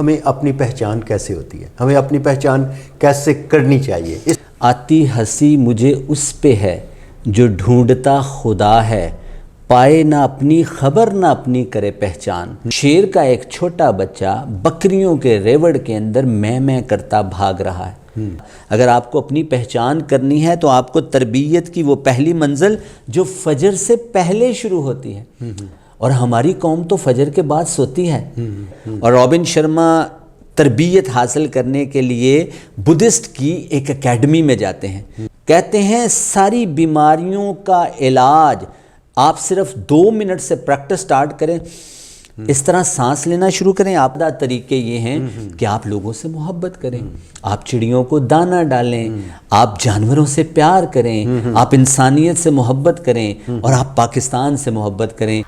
ہمیں اپنی پہچان کیسے ہوتی ہے، ہمیں اپنی پہچان کیسے کرنی چاہیے؟ آتی ہنسی مجھے اس پہ ہے جو ڈھونڈتا خدا ہے، پائے نہ اپنی خبر نہ اپنی کرے پہچان۔ شیر کا ایک چھوٹا بچہ بکریوں کے ریوڑ کے اندر میں کرتا بھاگ رہا ہے۔ اگر آپ کو اپنی پہچان کرنی ہے تو آپ کو تربیت کی وہ پہلی منزل جو فجر سے پہلے شروع ہوتی ہے، اور ہماری قوم تو فجر کے بعد سوتی ہے۔ اور رابن شرما تربیت حاصل کرنے کے لیے بدھسٹ کی ایک اکیڈمی میں جاتے ہیں، کہتے ہیں ساری بیماریوں کا علاج آپ صرف 2 منٹ سے پریکٹس سٹارٹ کریں، اس طرح سانس لینا شروع کریں۔ آپ دا طریقے یہ ہیں کہ آپ لوگوں سے محبت کریں، آپ چڑیوں کو دانہ ڈالیں، آپ جانوروں سے پیار کریں، آپ انسانیت سے محبت کریں، اور آپ پاکستان سے محبت کریں۔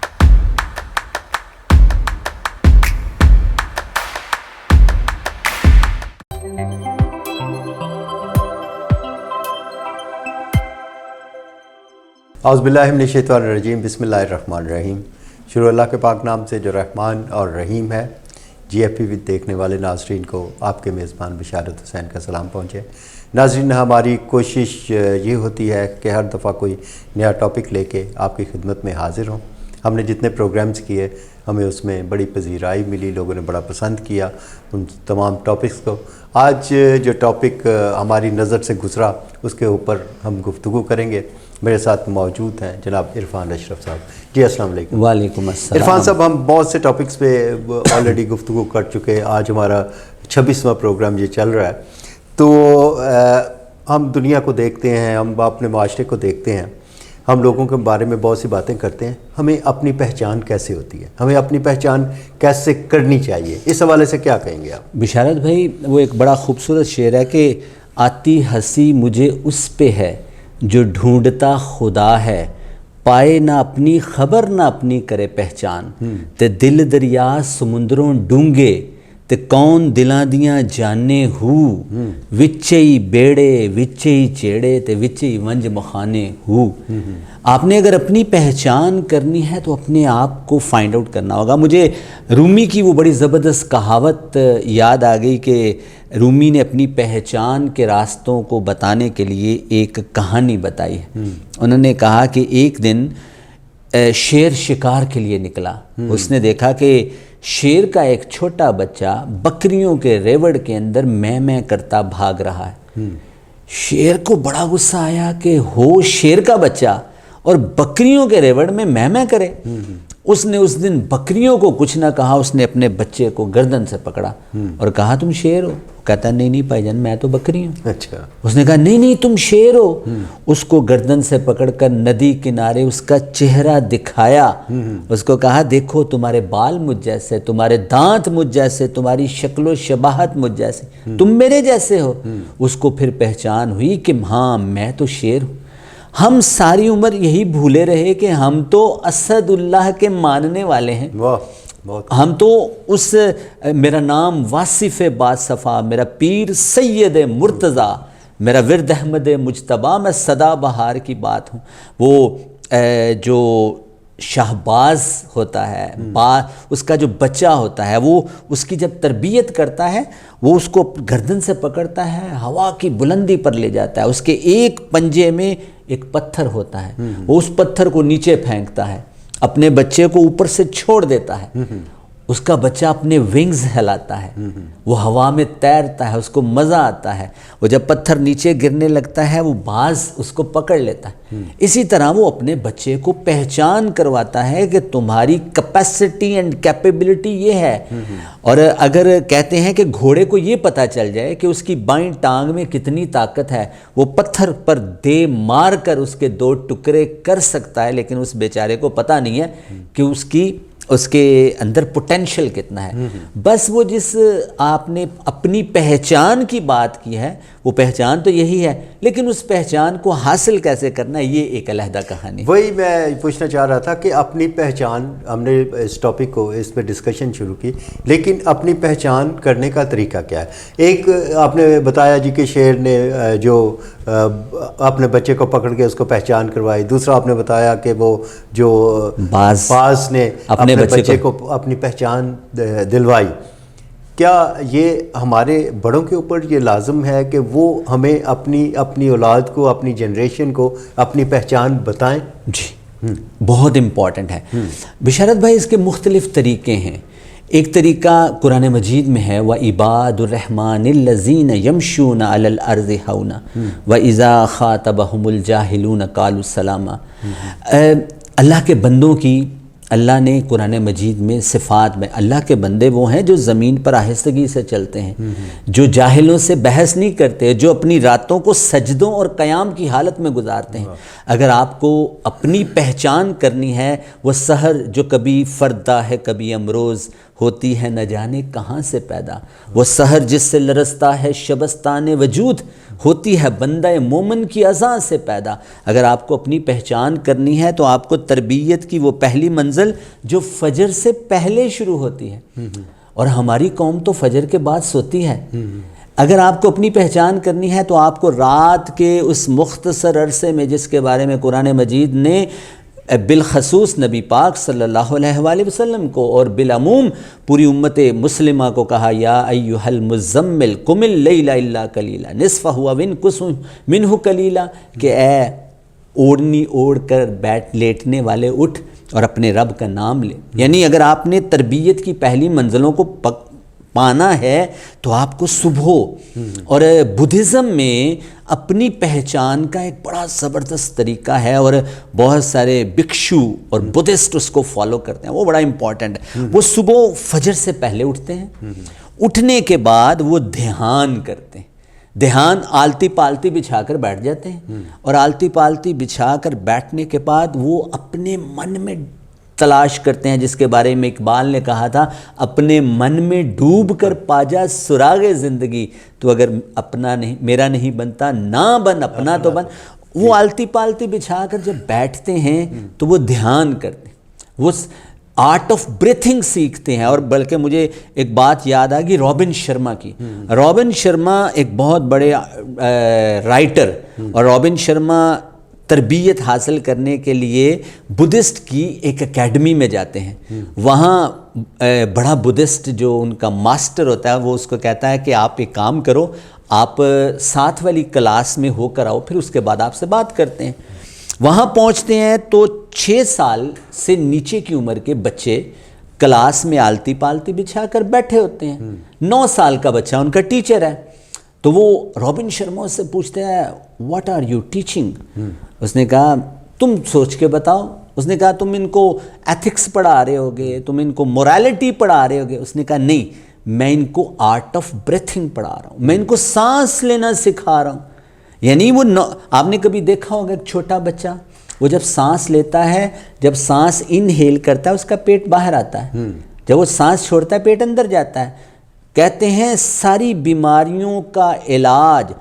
اعوذ باللہ من الشیطان الرجیم، بسم اللہ الرحمن الرحیم۔ شروع اللہ کے پاک نام سے جو رحمان اور رحیم ہے۔ جی ایف پی ویڈ دیکھنے والے ناظرین کو آپ کے میزبان بشارت حسین کا سلام پہنچے۔ ناظرین، ہماری کوشش یہ ہوتی ہے کہ ہر دفعہ کوئی نیا ٹاپک لے کے آپ کی خدمت میں حاضر ہوں۔ ہم نے جتنے پروگرامز کیے ہمیں اس میں بڑی پذیرائی ملی، لوگوں نے بڑا پسند کیا ان تمام ٹاپکس کو۔ آج جو ٹاپک ہماری نظر سے گزرا اس کے اوپر ہم گفتگو کریں گے۔ میرے ساتھ موجود ہیں جناب عرفان اشرف صاحب۔ جی السلام علیکم۔ وعلیکم السلام۔ عرفان صاحب، ہم بہت سے ٹاپکس پہ آلریڈی گفتگو کر چکے ہیں، آج ہمارا 26واں پروگرام یہ چل رہا ہے۔ تو ہم دنیا کو دیکھتے ہیں، ہم اپنے معاشرے کو دیکھتے ہیں، ہم لوگوں کے بارے میں بہت سی باتیں کرتے ہیں۔ ہمیں اپنی پہچان کیسے ہوتی ہے، ہمیں اپنی پہچان کیسے کرنی چاہیے، اس حوالے سے کیا کہیں گے آپ؟ بشارت بھائی، وہ ایک بڑا خوبصورت شعر ہے کہ آتی ہنسی مجھے اس پہ ہے جو ڈھونڈتا خدا ہے، پائے نہ اپنی خبر نہ اپنی کرے پہچان۔ تے دل دریا سمندروں ڈونگے تے کون دلاں دیاں جانے ہو، وچے ہی بیڑے وچے ہی چیڑے تے وچے ہی ونج مخانے ہو۔ آپ نے اگر اپنی پہچان کرنی ہے تو اپنے آپ کو فائنڈ آؤٹ کرنا ہوگا۔ مجھے رومی کی وہ بڑی زبردست کہاوت یاد آ گئی کہ رومی نے اپنی پہچان کے راستوں کو بتانے کے لیے ایک کہانی بتائی ہے۔ انہوں نے کہا کہ ایک دن شیر شکار کے لیے نکلا۔ اس نے دیکھا کہ شیر کا ایک چھوٹا بچہ بکریوں کے ریوڑ کے اندر میں کرتا بھاگ رہا ہے۔ شیر کو بڑا غصہ آیا کہ ہو شیر کا بچہ اور بکریوں کے ریوڑ میں میں کرے۔ اس نے اس دن بکریوں کو کچھ نہ کہا، اس نے اپنے بچے کو گردن سے پکڑا اور کہا تم شیر ہو؟ کہتا نہیں بھائی جان، میں تو بکری ہوں۔ اچھا۔ اس نے کہا نہیں تم شیر ہو۔ اس کو گردن سے پکڑ کر ندی کنارے اس کا چہرہ دکھایا، اس کو کہا دیکھو تمہارے بال مجھ جیسے، تمہارے دانت مجھ جیسے، تمہاری شکل و شباہت مجھ جیسے، تم میرے جیسے ہو۔ اس کو پھر پہچان ہوئی کہ ہاں میں تو شیر ہوں۔ ہم ساری عمر یہی بھولے رہے کہ ہم تو اسد اللہ کے ماننے والے ہیں۔ ہم تو اس میرا نام واصف باصفا، میرا پیر سید مرتضیٰ، میرا ورد احمد مجتبیٰ، میں سدا بہار کی بات ہوں۔ وہ جو شہباز ہوتا ہے، اس کا جو بچہ ہوتا ہے، وہ اس کی جب تربیت کرتا ہے وہ اس کو گردن سے پکڑتا ہے، ہوا کی بلندی پر لے جاتا ہے، اس کے ایک پنجے میں ایک پتھر ہوتا ہے، وہ اس پتھر کو نیچے پھینکتا ہے، اپنے بچے کو اوپر سے چھوڑ دیتا ہے۔ اس کا بچہ اپنے ونگز ہلاتا ہے، وہ ہوا میں تیرتا ہے، اس کو مزہ آتا ہے۔ وہ جب پتھر نیچے گرنے لگتا ہے وہ باز اس کو پکڑ لیتا ہے۔ اسی طرح وہ اپنے بچے کو پہچان کرواتا ہے کہ تمہاری کیپیسٹی اینڈ کیپیبلٹی یہ ہے۔ اور اگر کہتے ہیں کہ گھوڑے کو یہ پتہ چل جائے کہ اس کی بائیں ٹانگ میں کتنی طاقت ہے، وہ پتھر پر دے مار کر اس کے 2 ٹکڑے کر سکتا ہے، لیکن اس بیچارے کو پتہ نہیں ہے کہ اس کے اندر پوٹینشل کتنا ہے۔ بس وہ جس آپ نے اپنی پہچان کی بات کی ہے، وہ پہچان تو یہی ہے، لیکن اس پہچان کو حاصل کیسے کرنا ہے یہ ایک علیحدہ کہانی۔ وہی میں پوچھنا چاہ رہا تھا کہ اپنی پہچان، ہم نے اس ٹاپک کو اس پہ ڈسکشن شروع کی، لیکن اپنی پہچان کرنے کا طریقہ کیا ہے؟ ایک آپ نے بتایا جی کہ شیر نے جو اپنے بچے کو پکڑ کے اس کو پہچان کروائی، دوسرا آپ نے بتایا کہ وہ جو باز نے اپنے بچے کو اپنی پہچان دلوائی۔ کیا یہ ہمارے بڑوں کے اوپر یہ لازم ہے کہ وہ ہمیں اپنی اولاد کو، اپنی جنریشن کو اپنی پہچان بتائیں؟ جی بہت امپورٹنٹ ہے بشارت بھائی. اس کے مختلف طریقے ہیں. ایک طریقہ قرآن مجید میں ہے وَعِبَادُ الرَّحْمَنِ الَّذِينَ يَمْشُونَ عَلَى الْأَرْضِ هَوْنًا وَإِذَا خَاطَبَهُمُ الْجَاهِلُونَ قَالُوا سَلَامًا. اللہ کے بندوں کی اللہ نے قرآن مجید میں صفات میں، اللہ کے بندے وہ ہیں جو زمین پر آہستگی سے چلتے ہیں، جو جاہلوں سے بحث نہیں کرتے، جو اپنی راتوں کو سجدوں اور قیام کی حالت میں گزارتے ہیں. اگر آپ کو اپنی پہچان کرنی ہے، وہ سحر جو کبھی فردہ ہے کبھی امروز ہوتی ہے نہ جانے کہاں سے پیدا، وہ سحر جس سے لرزتا ہے شبستان وجود ہوتی ہے بندہ مومن کی اذان سے پیدا. اگر آپ کو اپنی پہچان کرنی ہے تو آپ کو تربیت کی وہ پہلی منزل جو فجر سے پہلے شروع ہوتی ہے، اور ہماری قوم تو فجر کے بعد سوتی ہے. اگر آپ کو اپنی پہچان کرنی ہے تو آپ کو رات کے اس مختصر عرصے میں جس کے بارے میں قرآن مجید نے بالخصوص نبی پاک صلی اللہ علیہ وآلہ وسلم کو اور بالعموم پوری امت مسلمہ کو کہا یا ایھا المزمل قم اللیل الا قلیلا نصفہ وانقص منہ قلیلا، کہ اے اوڑھنی اوڑھ کر لیٹنے والے اٹھ اور اپنے رب کا نام لے. یعنی اگر آپ نے تربیت کی پہلی منزلوں کو پانا ہے تو آپ کو صبح، اور بدھزم میں اپنی پہچان کا ایک بڑا زبردست طریقہ ہے اور بہت سارے بھکشو اور بدھسٹ اس کو فالو کرتے ہیں، وہ بڑا امپورٹنٹ ہے. وہ صبح فجر سے پہلے اٹھتے ہیں، اٹھنے کے بعد وہ دھیان کرتے ہیں. دھیان آلتی پالتی بچھا کر بیٹھ جاتے ہیں، اور آلتی پالتی بچھا کر بیٹھنے کے بعد وہ اپنے من میں تلاش کرتے ہیں، جس کے بارے میں اقبال نے کہا تھا اپنے من میں ڈوب کر پاجا سراغ زندگی، تو اگر اپنا نہیں میرا نہیں بنتا نہ بن اپنا تو بن. وہ آلتی پالتی بچھا کر جب بیٹھتے ہیں تو وہ دھیان کرتے ہیں، وہ آرٹ آف بریتھنگ سیکھتے ہیں. اور بلکہ مجھے ایک بات یاد آ گئی رابن شرما کی. رابن شرما ایک بہت بڑے رائٹر، اور رابن شرما تربیت حاصل کرنے کے لیے بدھسٹ کی ایک اکیڈمی میں جاتے ہیں. وہاں بڑا بدھسٹ جو ان کا ماسٹر ہوتا ہے وہ اس کو کہتا ہے کہ آپ ایک کام کرو، آپ 7 والی کلاس میں ہو کر آؤ، پھر اس کے بعد آپ سے بات کرتے ہیں. وہاں پہنچتے ہیں تو 6 سال سے نیچے کی عمر کے بچے کلاس میں آلتی پالتی بچھا کر بیٹھے ہوتے ہیں. 9 سال کا بچہ ان کا ٹیچر ہے. تو وہ رابن شرما سے پوچھتے ہیں واٹ آر یو ٹیچنگ؟ اس نے کہا تم سوچ کے بتاؤ. اس نے کہا تم ان کو ایتھکس پڑھا رہے ہوگے، تم ان کو مورالٹی پڑھا رہے ہوگے. اس نے کہا نہیں، میں ان کو آرٹ آف بریتھنگ پڑھا رہا ہوں، میں ان کو سانس لینا سکھا رہا ہوں. یعنی وہ آپ نے کبھی دیکھا ہوگا ایک چھوٹا بچہ وہ جب سانس لیتا ہے، جب سانس انہیل کرتا ہے اس کا پیٹ باہر آتا ہے، جب وہ سانس چھوڑتا ہے پیٹ اندر جاتا ہے. کہتے ہیں ساری بیماریوں کا علاج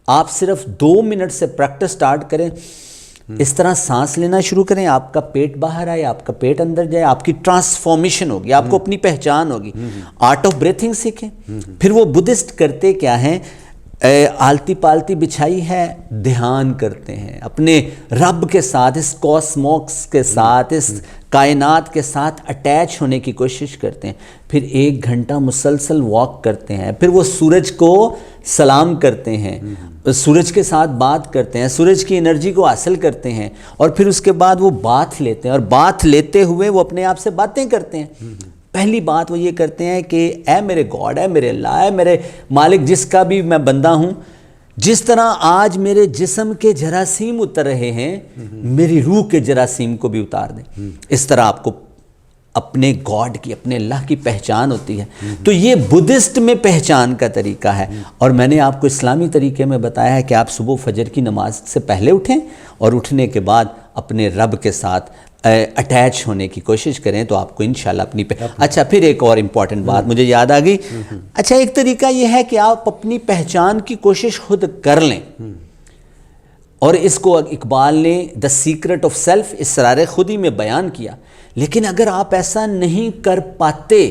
آپ صرف 2 منٹ سے پریکٹس سٹارٹ کریں، اس طرح سانس لینا شروع کریں، آپ کا پیٹ باہر آئے، آپ کا پیٹ اندر جائے، آپ کی ٹرانسفارمیشن ہوگی، آپ کو اپنی پہچان ہوگی. آرٹ آف بریتھنگ سیکھیں. پھر وہ بدھسٹ کرتے کیا ہیں، آلتی پالتی بچھائی ہے، دھیان کرتے ہیں اپنے رب کے ساتھ، اس کاسموس کے ساتھ، اس کائنات کے ساتھ اٹیچ ہونے کی کوشش کرتے ہیں. پھر 1 گھنٹہ مسلسل واک کرتے ہیں. پھر وہ سورج کو سلام کرتے ہیں، سورج کے ساتھ بات کرتے ہیں، سورج کی انرجی کو حاصل کرتے ہیں. اور پھر اس کے بعد وہ بات لیتے ہیں، اور بات لیتے ہوئے وہ اپنے آپ سے باتیں کرتے ہیں. پہلی بات وہ یہ کرتے ہیں کہ اے میرے گاڈ، اے میرے اللہ، اے میرے مالک جس کا بھی میں بندہ ہوں، جس طرح آج میرے جسم کے جراثیم اتر رہے ہیں میری روح کے جراثیم کو بھی اتار دیں. اس طرح آپ کو اپنے گاڈ کی، اپنے اللہ کی پہچان ہوتی ہے. تو یہ بدھسٹ میں پہچان کا طریقہ ہے. اور میں نے آپ کو اسلامی طریقے میں بتایا ہے کہ آپ صبح فجر کی نماز سے پہلے اٹھیں اور اٹھنے کے بعد اپنے رب کے ساتھ اٹیچ ہونے کی کوشش کریں تو آپ کو انشاءاللہ اپنی اچھا پھر ایک اور امپورٹنٹ بات مجھے یاد آ گئی. اچھا ایک طریقہ یہ ہے کہ آپ اپنی پہچان کی کوشش خود کر لیں، اور اس کو اقبال نے دا سیکرٹ آف سیلف، اسرار خودی میں بیان کیا. لیکن اگر آپ ایسا نہیں کر پاتے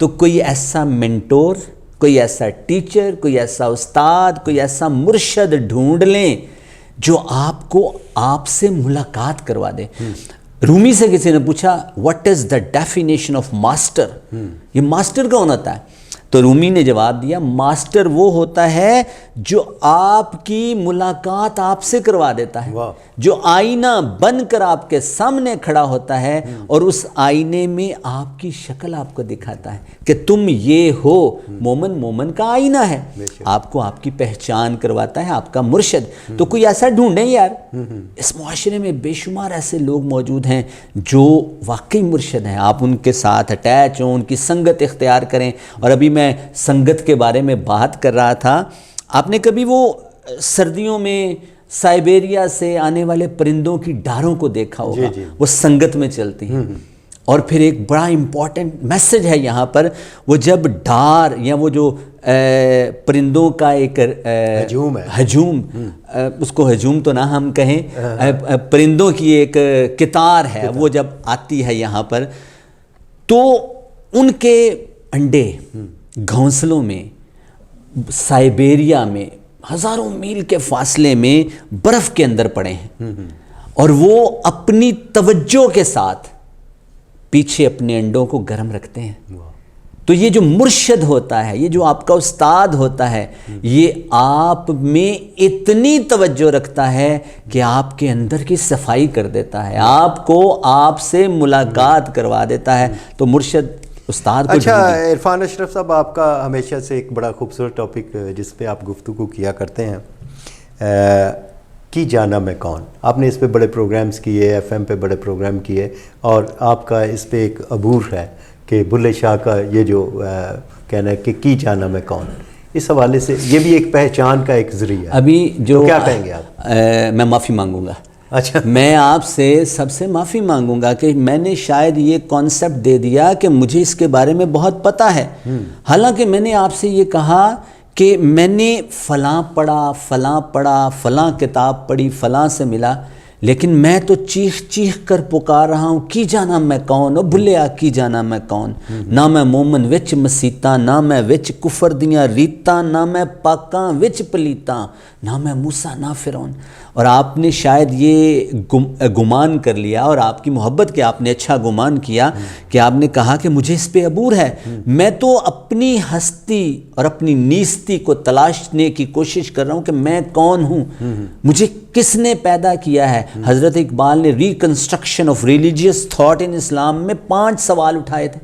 تو کوئی ایسا مینٹور، کوئی ایسا ٹیچر، کوئی ایسا استاد، کوئی ایسا مرشد ڈھونڈ لیں جو آپ کو آپ سے ملاقات کروا دے. رومی سے کسی نے پوچھا what is the definition of master, یہ ماسٹر کون ہوتا ہے؟ تو رومی نے جواب دیا ماسٹر وہ ہوتا ہے جو آپ کی ملاقات آپ سے کروا دیتا ہے, جو آئینہ بن کر آپ کے سامنے کھڑا ہوتا ہے اور اس آئینے میں آپ کی شکل آپ کو دکھاتا ہے کہ تم یہ ہو. مومن مومن کا آئینہ ہے, آپ کو آپ کی پہچان کرواتا ہے آپ کا مرشد. تو کوئی ایسا ڈھونڈیں یار, اس معاشرے میں بے شمار ایسے لوگ موجود ہیں جو واقعی مرشد ہیں. آپ ان کے ساتھ اٹیچ ہوں, ان کی سنگت اختیار کریں. اور ابھی میں سنگت کے بارے میں بات کر رہا تھا, آپ نے کبھی وہ سردیوں میں سائبیریا سے آنے والے پرندوں کی ڈاروں کو دیکھا ہوگا, وہ سنگت میں چلتی ہیں. اور پھر ایک بڑا امپورٹنٹ میسج ہے یہاں پر, وہ جب ڈار یا وہ جو پرندوں کا ایک ہجوم, اس کو ہجوم تو نہ ہم کہیں, پرندوں کی ایک قطار ہے, وہ جب آتی ہے یہاں پر, تو ان کے انڈے گھونسلوں میں سائبیریا میں ہزاروں میل کے فاصلے میں برف کے اندر پڑے ہیں, اور وہ اپنی توجہ کے ساتھ پیچھے اپنے انڈوں کو گرم رکھتے ہیں. تو یہ جو مرشد ہوتا ہے, یہ جو آپ کا استاد ہوتا ہے, یہ آپ میں اتنی توجہ رکھتا ہے کہ آپ کے اندر کی صفائی کر دیتا ہے, آپ کو آپ سے ملاقات کروا دیتا ہے. تو مرشد استاد کو. اچھا عرفان اشرف صاحب, آپ کا ہمیشہ سے ایک بڑا خوبصورت ٹاپک جس پہ آپ گفتگو کیا کرتے ہیں, کی جانا میں کون. آپ نے اس پہ بڑے پروگرامز کیے, ایف ایم پہ بڑے پروگرام کیے, اور آپ کا اس پہ ایک عبور ہے کہ بلے شاہ کا یہ جو کہنا ہے کہ کی جانا میں کون, اس حوالے سے یہ بھی ایک پہچان کا ایک ذریعہ ہے. ابھی جو کیا کہیں گے آپ؟ میں معافی مانگوں گا. اچھا, میں آپ سے سب سے معافی مانگوں گا کہ میں نے شاید یہ کانسیپٹ دے دیا کہ مجھے اس کے بارے میں بہت پتہ ہے. حالانکہ میں نے آپ سے یہ کہا کہ میں نے فلاں پڑھا, فلاں کتاب پڑھی, فلاں سے ملا, لیکن میں تو چیخ چیخ کر پکار رہا ہوں کی جانا میں کون, او بھلیا کی جانا میں کون. نہ میں مومن وچ مسیتاں, نہ میں وچ کفر دیاں ریتاں, نہ میں پاکاں وچ پلیتاں, نہ میں موسیٰ نہ فرعون. اور آپ نے شاید یہ گمان کر لیا, اور آپ کی محبت کہ آپ نے اچھا گمان کیا کہ آپ نے کہا کہ مجھے اس پہ عبور ہے. میں تو اپنی ہستی اور اپنی نیستی کو تلاشنے کی کوشش کر رہا ہوں کہ میں کون ہوں, مجھے کس نے پیدا کیا ہے. حضرت اقبال نے reconstruction of religious thought in Islam میں 5 سوال اٹھائے تھے.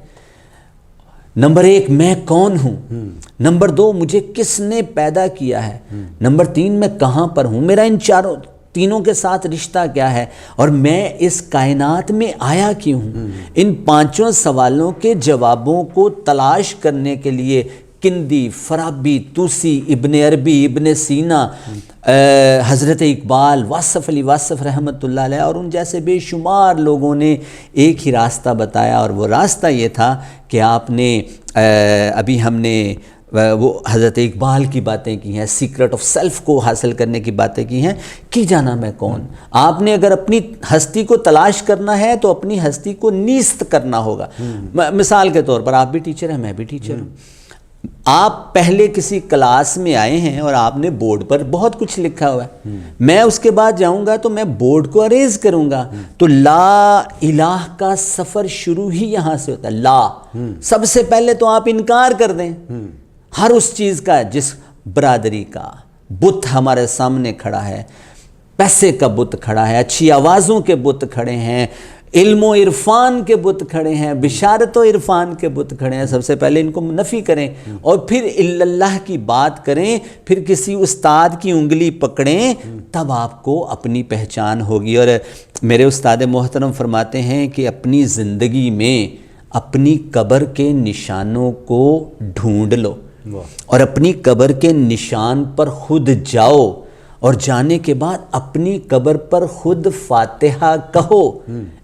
نمبر 1, میں کون ہوں. نمبر 2, مجھے کس نے پیدا کیا ہے. نمبر 3, میں کہاں پر ہوں, میرا ان تینوں کے ساتھ رشتہ کیا ہے, اور میں اس کائنات میں آیا کیوں ہوں. ان 5 سوالوں کے جوابوں کو تلاش کرنے کے لیے کندی, فارابی, توسی, ابن عربی, ابن سینا, حضرت اقبال, واصف علی واصف رحمۃ اللہ علیہ اور ان جیسے بے شمار لوگوں نے ایک ہی راستہ بتایا, اور وہ راستہ یہ تھا کہ آپ نے ابھی ہم نے وہ حضرت اقبال کی باتیں کی ہیں, سیکرٹ آف سیلف کو حاصل کرنے کی باتیں کی ہیں. کی جانا میں کون. آپ نے اگر اپنی ہستی کو تلاش کرنا ہے تو اپنی ہستی کو نیست کرنا ہوگا. مثال کے طور پر آپ بھی ٹیچر ہیں, میں بھی ٹیچر ہوں. آپ پہلے کسی کلاس میں آئے ہیں اور آپ نے بورڈ پر بہت کچھ لکھا ہوا ہے. میں اس کے بعد جاؤں گا تو میں بورڈ کو اریز کروں گا. تو لا الہ کا سفر شروع ہی یہاں سے ہوتا ہے. لا, سب سے پہلے تو آپ انکار کر دیں ہر اس چیز کا جس برادری کا. بت ہمارے سامنے کھڑا ہے, پیسے کا بت کھڑا ہے, اچھی آوازوں کے بت کھڑے ہیں, علم و عرفان کے بت کھڑے ہیں, بشارت و عرفان کے بت کھڑے ہیں. سب سے پہلے ان کو نفی کریں اور پھر اللہ کی بات کریں, پھر کسی استاد کی انگلی پکڑیں, تب آپ کو اپنی پہچان ہوگی. اور میرے استاد محترم فرماتے ہیں کہ اپنی زندگی میں اپنی قبر کے نشانوں کو ڈھونڈ لو اور اپنی قبر کے نشان پر خود جاؤ, اور جانے کے بعد اپنی قبر پر خود فاتحہ کہو.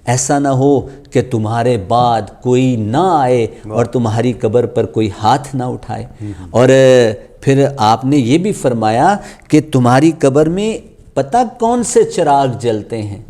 ایسا نہ ہو کہ تمہارے بعد کوئی نہ آئے اور تمہاری قبر پر کوئی ہاتھ نہ اٹھائے. اور پھر آپ نے یہ بھی فرمایا کہ تمہاری قبر میں پتہ کون سے چراغ جلتے ہیں,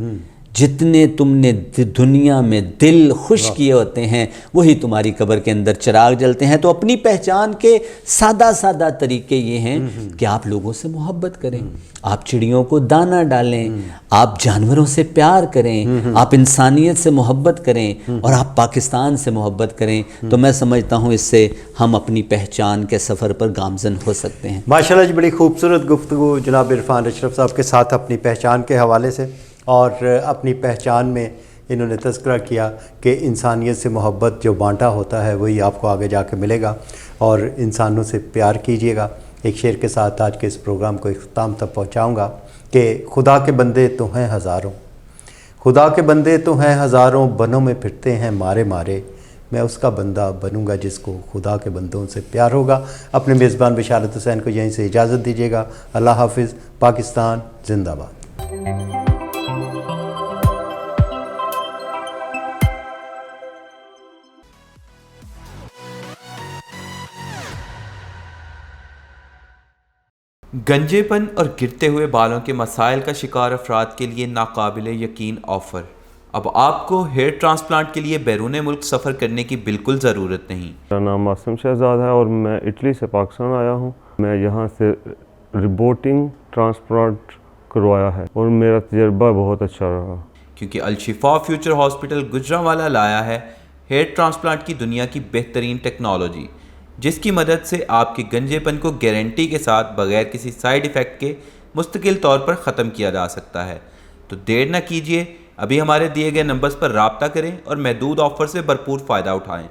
جتنے تم نے دنیا میں دل خوش کیے ہوتے ہیں وہی تمہاری قبر کے اندر چراغ جلتے ہیں۔ تو اپنی پہچان کے سادہ سادہ طریقے یہ ہیں کہ آپ لوگوں سے محبت کریں، آپ چڑیوں کو دانہ ڈالیں، آپ جانوروں سے پیار کریں، آپ انسانیت سے محبت کریں اور آپ پاکستان سے محبت کریں۔ تو میں سمجھتا ہوں اس سے ہم اپنی پہچان کے سفر پر گامزن ہو سکتے ہیں۔ ماشاءاللہ جی، بڑی خوبصورت گفتگو جناب عرفان اشرف صاحب کے ساتھ اپنی پہچان کے حوالے سے، اور اپنی پہچان میں انہوں نے تذکرہ کیا کہ انسانیت سے محبت جو بانٹا ہوتا ہے وہی آپ کو آگے جا کے ملے گا، اور انسانوں سے پیار کیجیے گا۔ ایک شعر کے ساتھ آج کے اس پروگرام کو اختتام تک پہنچاؤں گا کہ خدا کے بندے تو ہیں ہزاروں، خدا کے بندے تو ہیں ہزاروں، بنوں میں پھرتے ہیں مارے مارے، میں اس کا بندہ بنوں گا جس کو خدا کے بندوں سے پیار ہوگا۔ اپنے میزبان بشارت حسین کو یہیں سے اجازت دیجیے گا۔ اللہ حافظ۔ پاکستان زندہ باد۔ گنجے پن اور گرتے ہوئے بالوں کے مسائل کا شکار افراد کے لیے ناقابل یقین آفر۔ اب آپ کو ہیئر ٹرانسپلانٹ کے لیے بیرون ملک سفر کرنے کی بالکل ضرورت نہیں۔ میرا نام معصوم شہزاد ہے اور میں اٹلی سے پاکستان آیا ہوں۔ میں یہاں سے روبوٹنگ ٹرانسپلانٹ کروایا ہے اور میرا تجربہ بہت اچھا رہا، کیونکہ الشفا فیوچر ہاسپٹل گجرانوالہ لایا ہے ہیئر ٹرانسپلانٹ کی دنیا کی بہترین ٹیکنالوجی، جس کی مدد سے آپ کے گنجے پن کو گارنٹی کے ساتھ بغیر کسی سائیڈ ایفیکٹ کے مستقل طور پر ختم کیا جا سکتا ہے۔ تو دیر نہ کیجیے، ابھی ہمارے دیے گئے نمبرز پر رابطہ کریں اور محدود آفر سے بھرپور فائدہ اٹھائیں۔